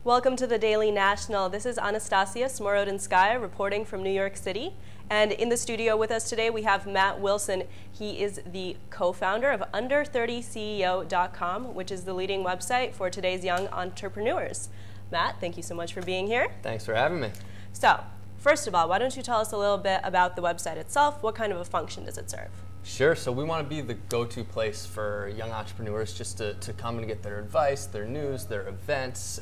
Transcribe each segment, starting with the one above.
Welcome to the Daily National. This is Anastasia Smorodinskaya reporting from New York City. And in the studio with us today, we have Matt Wilson. He is the co-founder of Under30CEO.com, which is the leading website for today's young entrepreneurs. Matt, thank you so much for being here. Thanks for having me. So, first of all, why don't you tell us a little bit about the website itself? What kind of a function does it serve? Sure. So we want to be the go-to place for young entrepreneurs just to come and get their advice, their news, their events,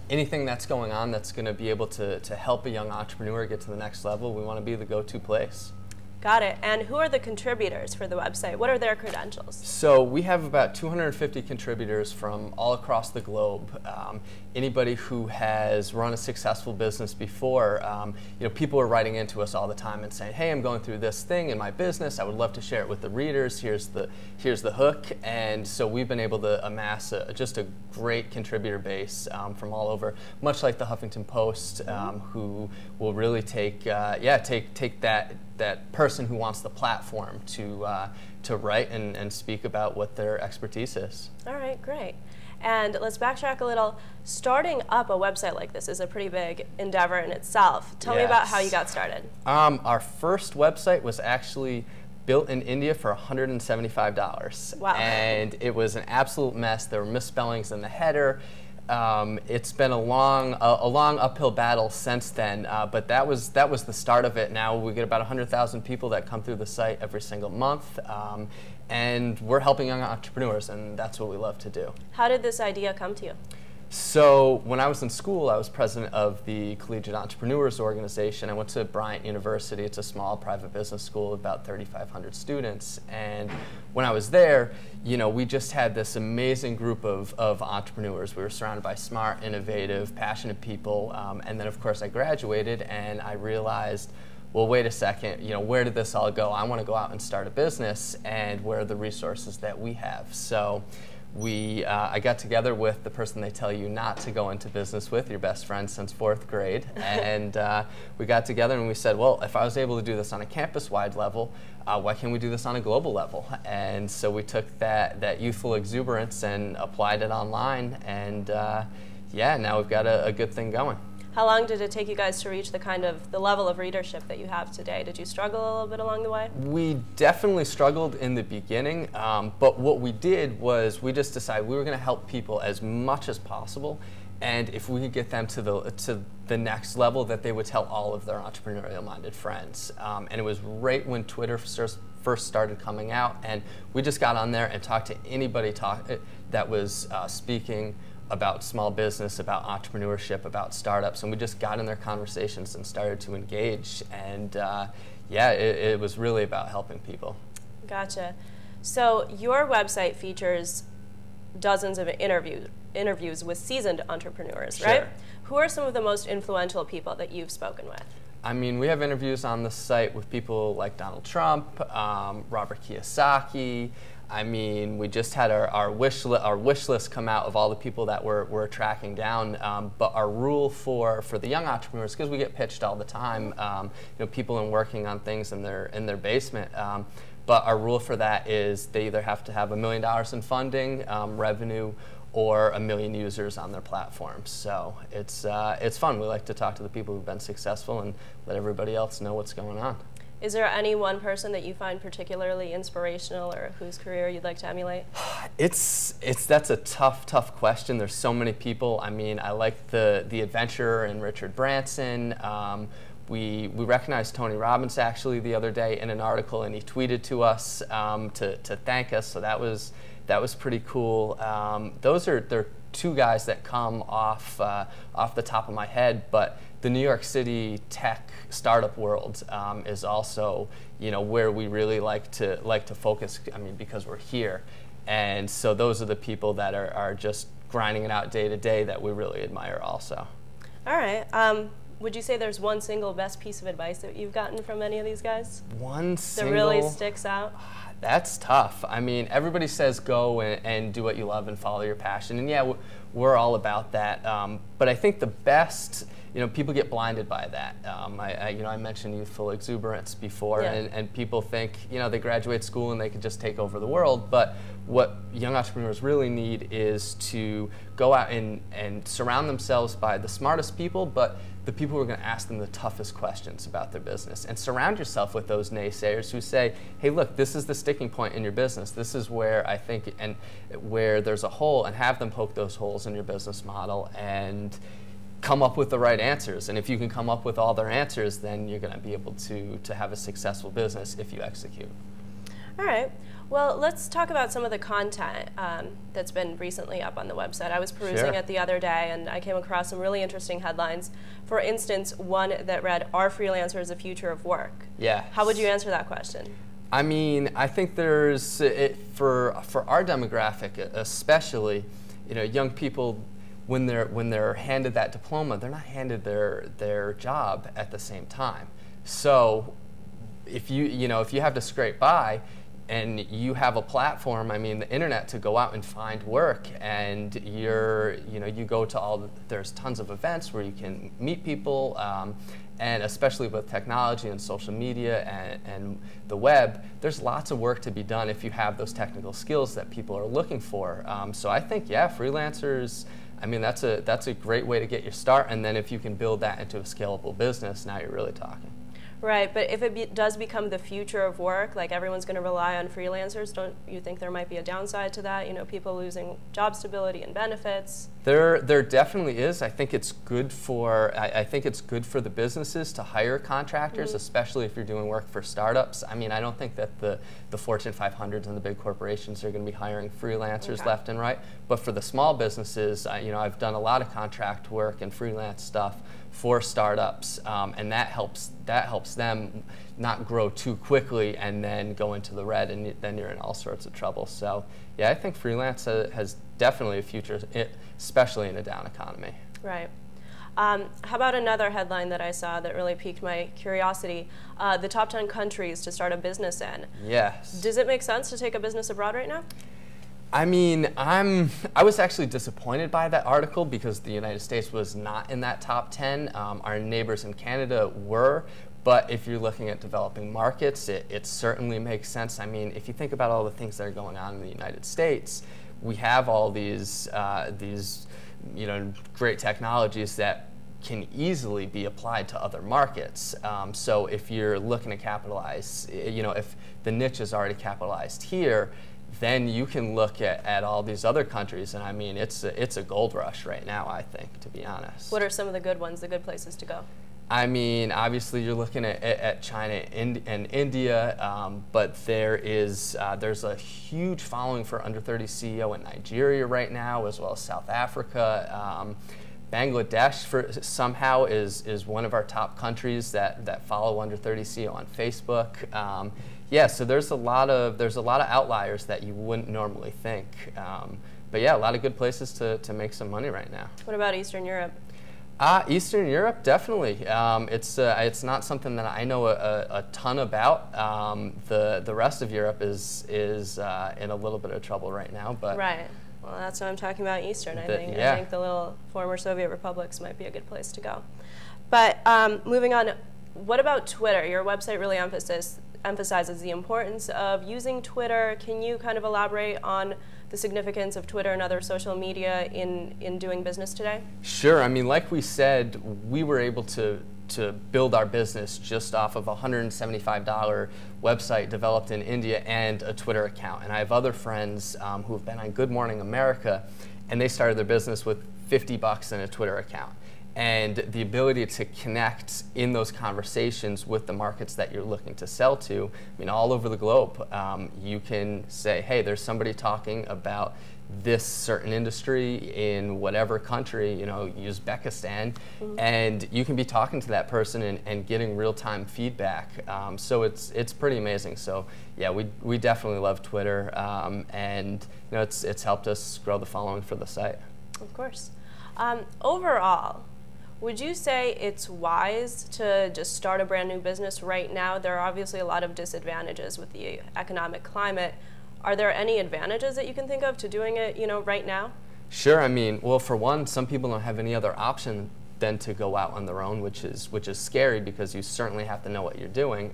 anything that's going on that's going to be able to help a young entrepreneur get to the next level. We want to be the go-to place. Got it. And who are the contributors for the website? What are their credentials? So we have about 250 contributors from all across the globe. Anybody who has run a successful business before, people are writing into us all the time and saying, "Hey, I'm going through this thing in my business. I would love to share it with the readers. Here's the hook." And so we've been able to amass just a great contributor base from all over, much like the Huffington Post, who will really take that person who wants the platform to write and speak about what their expertise is. All right, great. And let's backtrack a little. Starting up a website like this is a pretty big endeavor in itself. Tell me about how you got started. Our first website was actually built in India for $175. Wow. And it was an absolute mess. There were misspellings in the header. It's been a long uphill battle since then, but that was the start of it. Now we get about 100,000 people that come through the site every single month, and we're helping young entrepreneurs, and that's what we love to do. How did this idea come to you? So when I was in school, I was president of the Collegiate Entrepreneurs Organization. I went to Bryant University. It's a small private business school of about 3,500 students. And when I was there, we just had this amazing group of entrepreneurs. We were surrounded by smart, innovative, passionate people. And then, of course, I graduated, and I realized, well, wait a second, where did this all go? I want to go out and start a business, and where are the resources that we have? So I got together with the person they tell you not to go into business with, your best friend since 4th grade, and we got together and we said, well, if I was able to do this on a campus-wide level, why can't we do this on a global level? And so we took that youthful exuberance and applied it online, and now we've got a good thing going. How long did it take you guys to reach the level of readership that you have today? Did you struggle a little bit along the way? We definitely struggled in the beginning, but what we did was we just decided we were going to help people as much as possible, and if we could get them to the next level, that they would tell all of their entrepreneurial-minded friends. And it was right when Twitter first started coming out, and we just got on there and talked to anybody that was speaking about small business, about entrepreneurship, about startups, and we just got in their conversations and started to engage, and it was really about helping people. Gotcha. So your website features dozens of interviews with seasoned entrepreneurs, Sure. right? Who are some of the most influential people that you've spoken with? I mean, we have interviews on the site with people like Donald Trump, Robert Kiyosaki. I mean, we just had our wish list come out of all the people that we're tracking down. But our rule for the young entrepreneurs, because we get pitched all the time, people working on things in their basement. But our rule for that is they either have to have $1 million in funding, revenue, or 1 million users on their platform. So it's fun. We like to talk to the people who've been successful and let everybody else know what's going on. Is there any one person that you find particularly inspirational or whose career you'd like to emulate? That's a tough question. There's so many people. I mean, I like the adventurer and Richard Branson. We recognized Tony Robbins actually the other day in an article, and he tweeted to us to thank us. So that was pretty cool. They're two guys that come off the top of my head, but the New York City tech startup world is also where we really like to focus. I mean, because we're here, and so those are the people that are just grinding it out day to day that we really admire also. All right. Would you say there's one single best piece of advice that you've gotten from any of these guys? One single? That really sticks out? That's tough. I mean, everybody says go and do what you love and follow your passion, and yeah, we're all about that. But I think the best people get blinded by that. I mentioned youthful exuberance before, Yeah. and people think, they graduate school and they can just take over the world. But what young entrepreneurs really need is to go out and surround themselves by the smartest people, but the people who are going to ask them the toughest questions about their business. And surround yourself with those naysayers who say, hey, look, this is the sticking point in your business. This is where I think, and where there's a hole, and have them poke those holes in your business model and come up with the right answers. And if you can come up with all their answers, then you're going to be able to have a successful business if you execute. All right. Well, let's talk about some of the content that's been recently up on the website. I was perusing it the other day, and I came across some really interesting headlines. For instance, one that read, "Are freelancers the future of work?" Yeah. How would you answer that question? I mean, I think there's, for our demographic especially, young people, when they're handed that diploma, they're not handed their job at the same time. So if you have to scrape by, and you have a platform, I mean, the internet, to go out and find work, and you go to there's tons of events where you can meet people, and especially with technology and social media and the web, there's lots of work to be done if you have those technical skills that people are looking for. So I think, yeah, freelancers, I mean, that's a great way to get your start, and then if you can build that into a scalable business, now you're really talking. Right, but if it does become the future of work, like everyone's going to rely on freelancers, don't you think there might be a downside to that? People losing job stability and benefits. There definitely is. I think it's good for the businesses to hire contractors, especially if you're doing work for startups. I mean, I don't think that the Fortune 500s and the big corporations are going to be hiring freelancers left and right. But for the small businesses, I've done a lot of contract work and freelance stuff for startups, and that helps them not grow too quickly and then go into the red, and then you're in all sorts of trouble. So yeah, I think freelance has definitely a future, especially in a down economy. Right. How about another headline that I saw that really piqued my curiosity? The top 10 countries to start a business in. Yes. Does it make sense to take a business abroad right now? I mean, I was actually disappointed by that article because the United States was not in that top 10. Our neighbors in Canada were, but if you're looking at developing markets, it certainly makes sense. I mean, if you think about all the things that are going on in the United States, we have all these great technologies that can easily be applied to other markets. So if you're looking to capitalize, if the niche is already capitalized here, then you can look at all these other countries, and I mean, it's a gold rush right now, I think, to be honest. What are some of the good ones, the good places to go? I mean, obviously you're looking at China and India, but there's a huge following for Under30CEO in Nigeria right now, as well as South Africa. Bangladesh somehow is one of our top countries that follow Under30CEO on Facebook. Yeah, so there's a lot of outliers that you wouldn't normally think. But yeah, a lot of good places to make some money right now. What about Eastern Europe? Eastern Europe, definitely. It's not something that I know a ton about. The rest of Europe is in a little bit of trouble right now, but right. Well, that's what I'm talking about. Eastern, I think. Yeah. I think the little former Soviet republics might be a good place to go. But moving on, what about Twitter? Your website really emphasizes the importance of using Twitter. Can you kind of elaborate on the significance of Twitter and other social media in doing business today? Sure. I mean, like we said, we were able to build our business just off of a $175 website developed in India and a Twitter account. And I have other friends who have been on Good Morning America, and they started their business with $50 in a Twitter account. And the ability to connect in those conversations with the markets that you're looking to sell to, I mean, all over the globe, you can say, hey, there's somebody talking about this certain industry in whatever country, Uzbekistan, and you can be talking to that person and getting real-time feedback. So it's pretty amazing. So yeah, we definitely love Twitter, and it's helped us grow the following for the site. Of course. Overall, would you say it's wise to just start a brand new business right now? There are obviously a lot of disadvantages with the economic climate. Are there any advantages that you can think of to doing it, right now? Sure. I mean, well, for one, some people don't have any other option than to go out on their own, which is scary because you certainly have to know what you're doing.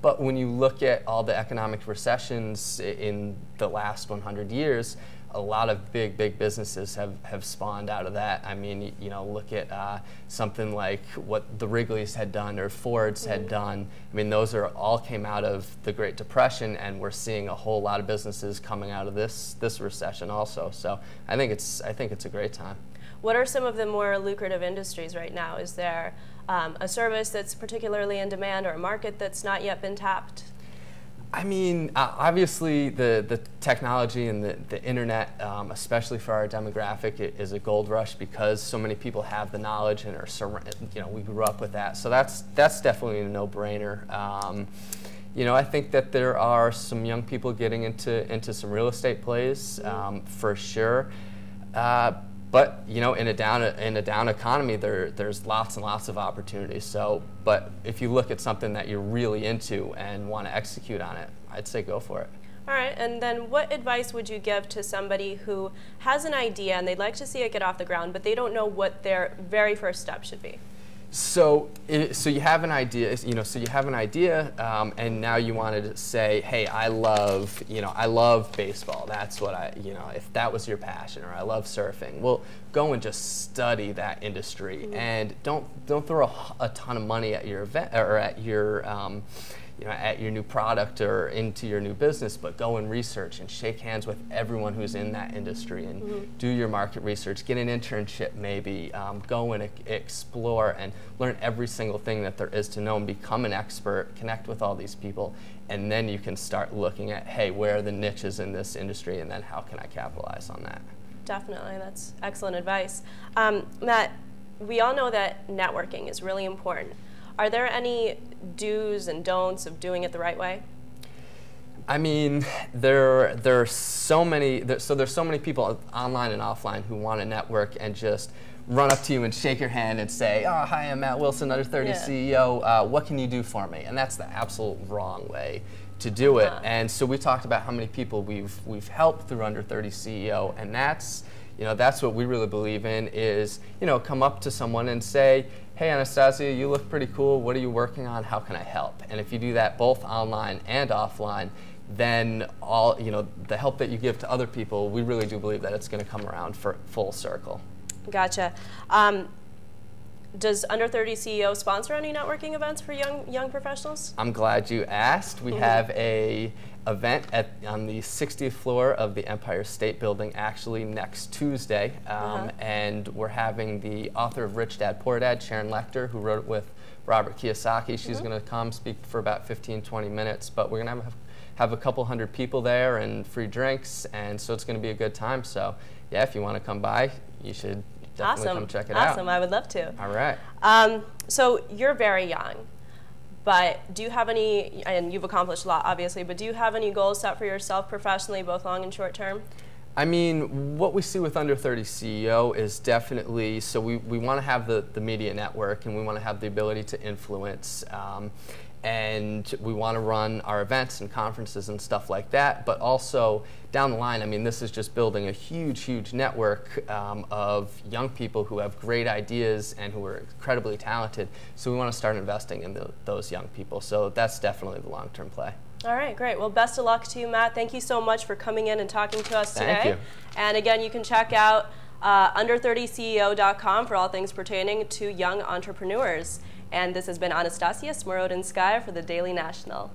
But when you look at all the economic recessions in the last 100 years, a lot of big businesses have spawned out of that. I mean, you know, look at something like what the Wrigley's had done or Ford's had done. I mean, those all came out of the Great Depression, and we're seeing a whole lot of businesses coming out of this recession also. So I think it's a great time. What are some of the more lucrative industries right now? Is there a service that's particularly in demand or a market that's not yet been tapped? I mean, obviously the technology and the internet, especially for our demographic, is a gold rush because so many people have the knowledge and we grew up with that. So that's definitely a no-brainer. You know, I think that there are some young people getting into some real estate plays, for sure. But you know, in a down economy, there's lots and lots of opportunities. So, but if you look at something that you're really into and want to execute on it, I'd say go for it. All right, and then what advice would you give to somebody who has an idea and they'd like to see it get off the ground, but they don't know what their very first step should be? So you have an idea, and now you wanted to say, hey, I love baseball. That's what if that was your passion, or I love surfing. Well, go and just study that industry, and don't throw a ton of money at your event or at your at your new product or into your new business, but go and research and shake hands with everyone who's in that industry and do your market research, get an internship maybe, go and explore and learn every single thing that there is to know and become an expert, connect with all these people, and then you can start looking at, hey, where are the niches in this industry, and then how can I capitalize on that? Definitely, that's excellent advice. Matt, we all know that networking is really important. Are there any do's and don'ts of doing it the right way? I mean, there are so many. There's so many people online and offline who want to network and just run up to you and shake your hand and say, "Oh, hi, I'm Matt Wilson, Under30CEO. What can you do for me?" And that's the absolute wrong way to do it. And so we talked about how many people we've helped through Under30CEO, and that's what we really believe in is come up to someone and say, hey, Anastasia, you look pretty cool. What are you working on? How can I help? And if you do that both online and offline, then the help that you give to other people, we really do believe that it's going to come around for full circle. Gotcha. Does Under30CEO sponsor any networking events for young professionals? I'm glad you asked. We have a event on the 60th floor of the Empire State Building actually next Tuesday, and we're having the author of Rich Dad Poor Dad, Sharon Lechter, who wrote it with Robert Kiyosaki. She's going to come speak for about 15-20 minutes, but we're going to have a couple hundred people there and free drinks, and so it's going to be a good time. So yeah, if you want to come by, you should definitely come check it out. Awesome, I would love to. All right. So you're very young, but do you have any, and you've accomplished a lot obviously, but do you have any goals set for yourself professionally, both long and short term? I mean, what we see with Under30CEO is definitely, so we want to have the media network, and we want to have the ability to influence, and we want to run our events and conferences and stuff like that, but also down the line, I mean, this is just building a huge network of young people who have great ideas and who are incredibly talented, so we want to start investing in those young people, so that's definitely the long-term play. All right, great. Well, best of luck to you, Matt. Thank you so much for coming in and talking to us today. Thank you. And again, you can check out Under30CEO.com for all things pertaining to young entrepreneurs. And this has been Anastasia Smorodinskaya for the Daily National.